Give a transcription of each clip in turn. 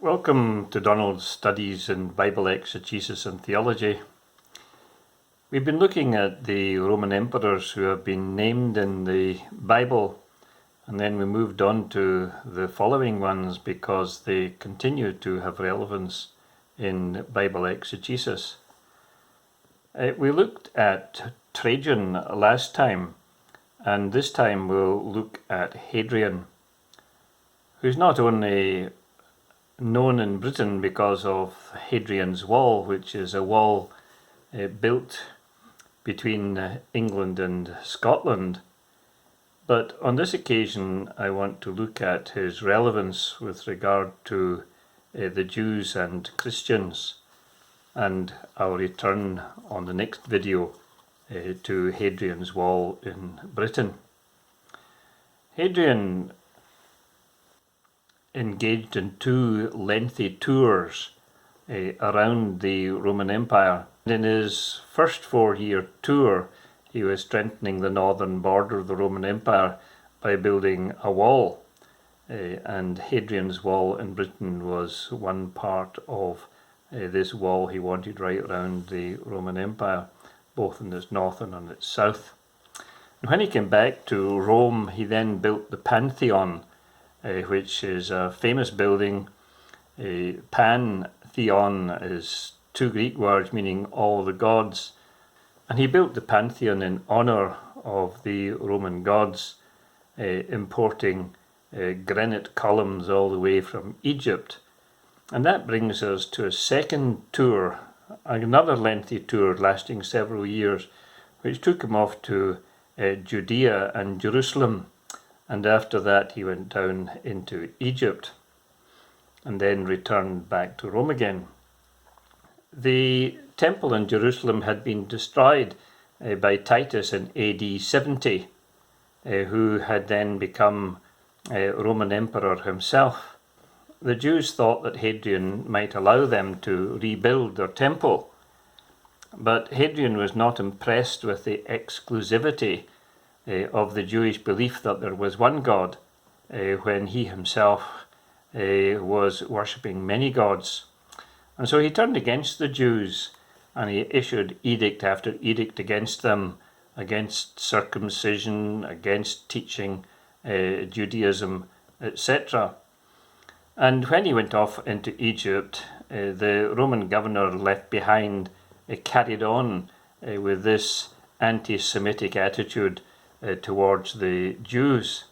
Welcome to Donald's Studies in Bible Exegesis and Theology. We've been looking at the Roman emperors who have been named in the Bible, and then we moved on to the following ones because they continue to have relevance in Bible exegesis. We looked at Trajan last time, and this time we'll look at Hadrian, who's not only known in Britain because of Hadrian's Wall, which is a wall built between England and Scotland. But on this occasion, I want to look at his relevance with regard to the Jews and Christians, and I'll return on the next video to Hadrian's Wall in Britain. Hadrian engaged in two lengthy tours around the Roman Empire. In his first 4-year tour, he was strengthening the northern border of the Roman Empire by building a wall. And Hadrian's Wall in Britain was one part of this wall he wanted right around the Roman Empire, both in its north and on its south. And when he came back to Rome, he then built the Pantheon, which is a famous building. Pantheon is two Greek words meaning all the gods, and he built the Pantheon in honour of the Roman gods, importing granite columns all the way from Egypt. And that brings us to a second tour, another lengthy tour lasting several years, which took him off to Judea and Jerusalem. And after that he went down into Egypt and then returned back to Rome again. The temple in Jerusalem had been destroyed by Titus in AD 70, who had then become Roman emperor himself. The Jews thought that Hadrian might allow them to rebuild their temple, but Hadrian was not impressed with the exclusivity of the Jewish belief that there was one God, when he himself was worshipping many gods. And so he turned against the Jews, and he issued edict after edict against them, against circumcision, against teaching Judaism, etc. And when he went off into Egypt, the Roman governor left behind carried on with this anti-Semitic attitude towards the Jews,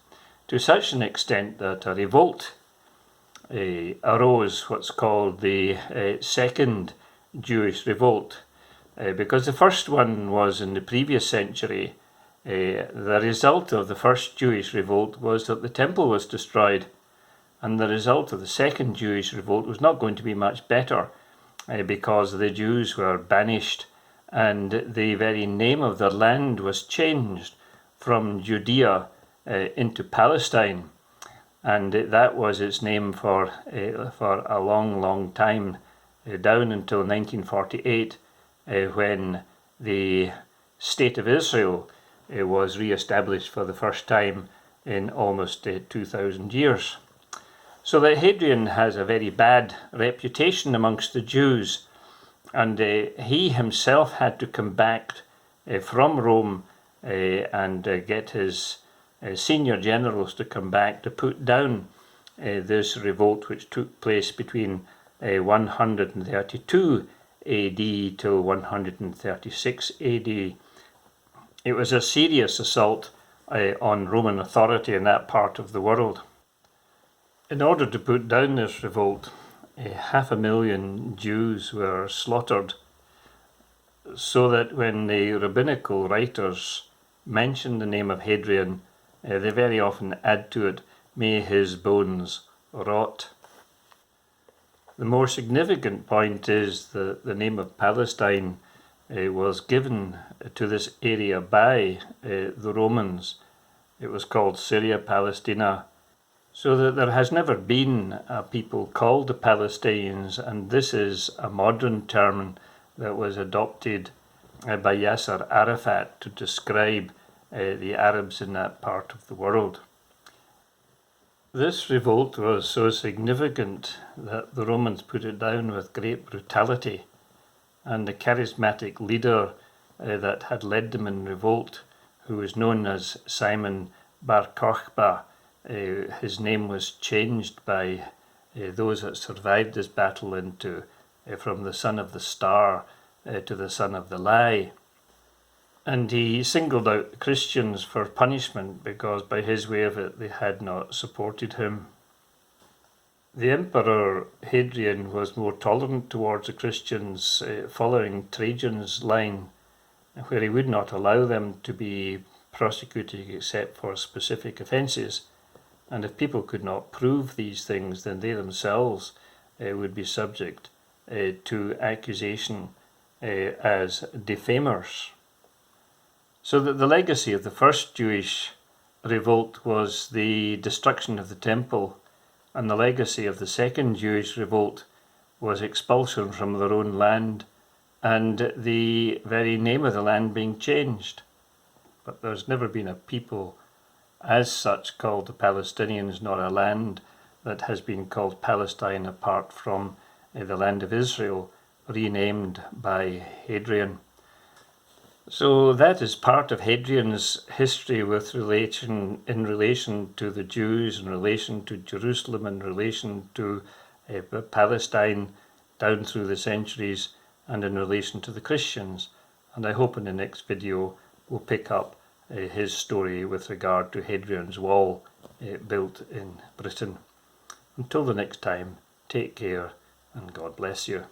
to such an extent that a revolt arose, what's called the Second Jewish Revolt, because the first one was in the previous century. The result of the first Jewish revolt was that the temple was destroyed, and the result of the second Jewish revolt was not going to be much better, because the Jews were banished and the very name of their land was changed from Judea into Palestine, and that was its name for a long time, down until 1948, when the State of Israel was re-established for the first time in almost 2,000 years. So that Hadrian has a very bad reputation amongst the Jews, and he himself had to come back from Rome and get his senior generals to come back to put down this revolt, which took place between 132 AD till 136 AD. It was a serious assault on Roman authority in that part of the world. In order to put down this revolt, 500,000 Jews were slaughtered, so that when the rabbinical writers mention the name of Hadrian, they very often add to it, "May his bones rot." The more significant point is that the name of Palestine was given to this area by the Romans. It was called Syria Palestina, so that there has never been a people called the Palestinians, and this is a modern term that was adopted by Yasser Arafat to describe the Arabs in that part of the world. This revolt was so significant that the Romans put it down with great brutality, and the charismatic leader that had led them in revolt, who was known as Simon Bar Kokhba, his name was changed by those that survived this battle into from the son of the star to the son of the lie. And he singled out the Christians for punishment because by his way of it they had not supported him. The Emperor Hadrian was more tolerant towards the Christians, following Trajan's line, where he would not allow them to be prosecuted except for specific offences. And if people could not prove these things, then they themselves would be subject to accusation as defamers. So that the legacy of the first Jewish revolt was the destruction of the temple, and the legacy of the second Jewish revolt was expulsion from their own land and the very name of the land being changed. But there's never been a people as such called the Palestinians, nor a land that has been called Palestine apart from the land of Israel, renamed by Hadrian. So that is part of Hadrian's history in relation to the Jews, in relation to Jerusalem, in relation to Palestine down through the centuries, and in relation to the Christians. And I hope in the next video we'll pick up his story with regard to Hadrian's Wall built in Britain. Until the next time, take care and God bless you.